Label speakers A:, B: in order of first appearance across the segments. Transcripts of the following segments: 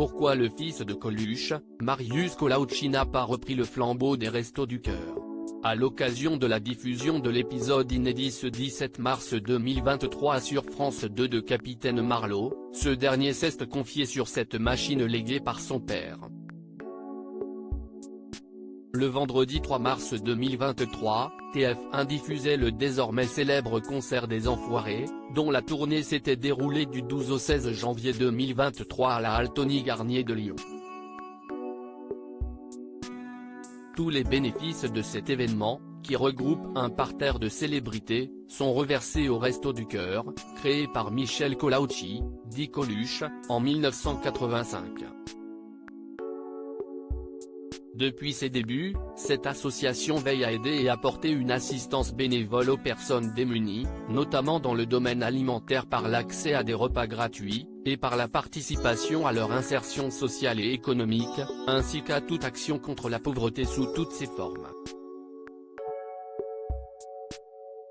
A: Pourquoi le fils de Coluche, Marius Collaochi n'a pas repris le flambeau des Restos du Cœur? À l'occasion de la diffusion de l'épisode inédit ce 17 mars 2023 sur France 2 de Capitaine Marlowe, ce dernier s'est confié sur cette machine léguée par son père. Le vendredi 3 mars 2023, TF1 diffusait le désormais célèbre concert des Enfoirés, dont la tournée s'était déroulée du 12 au 16 janvier 2023 à la Halle Tony Garnier de Lyon. Tous les bénéfices de cet événement, qui regroupe un parterre de célébrités, sont reversés au Restos du Cœur, créé par Michel Collaochi, dit Coluche, en 1985. Depuis ses débuts, cette association veille à aider et apporter une assistance bénévole aux personnes démunies, notamment dans le domaine alimentaire par l'accès à des repas gratuits, et par la participation à leur insertion sociale et économique, ainsi qu'à toute action contre la pauvreté sous toutes ses formes.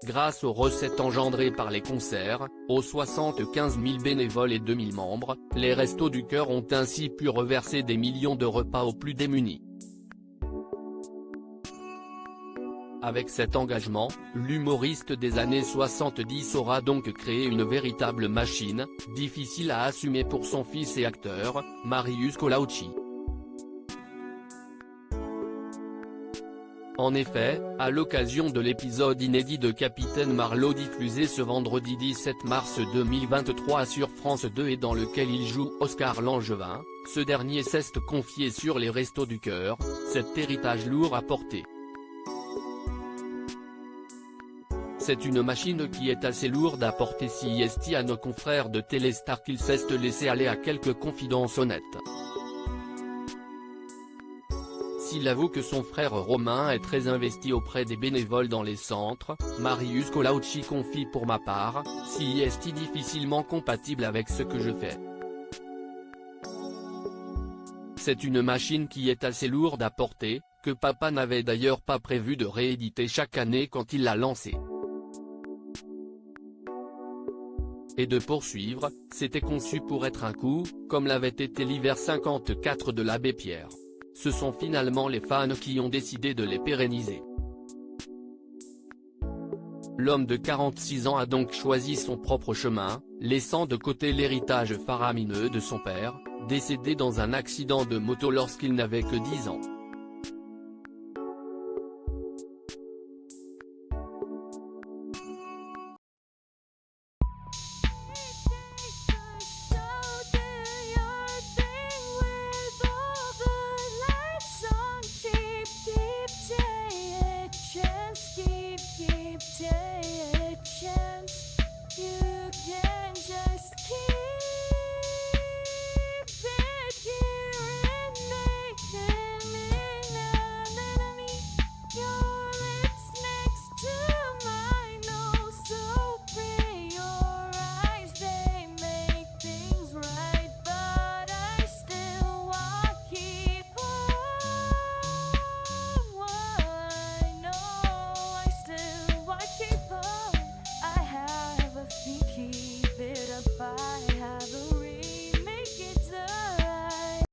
A: Grâce aux recettes engendrées par les concerts, aux 75 000 bénévoles et 2000 membres, les Restos du Cœur ont ainsi pu reverser des millions de repas aux plus démunis. Avec cet engagement, l'humoriste des années 70 aura donc créé une véritable machine, difficile à assumer pour son fils et acteur, Marius Collaochi. En effet, à l'occasion de l'épisode inédit de Capitaine Marlowe diffusé ce vendredi 17 mars 2023 sur France 2 et dans lequel il joue Oscar Langevin, ce dernier s'est confié sur les Restos du Cœur, cet héritage lourd à porter. C'est une machine qui est assez lourde à porter, si est à nos confrères de Téléstar qu'il s'est laissé aller à quelques confidences honnêtes. S'il avoue que son frère Romain est très investi auprès des bénévoles dans les centres, Marius Collaochi confie: pour ma part, si est difficilement compatible avec ce que je fais. C'est une machine qui est assez lourde à porter, que papa n'avait d'ailleurs pas prévu de rééditer chaque année quand il l'a lancée. Et de poursuivre, c'était conçu pour être un coup, comme l'avait été l'hiver 54 de l'Abbé Pierre. Ce sont finalement les fans qui ont décidé de les pérenniser. L'homme de 46 ans a donc choisi son propre chemin, laissant de côté l'héritage faramineux de son père, décédé dans un accident de moto lorsqu'il n'avait que 10 ans.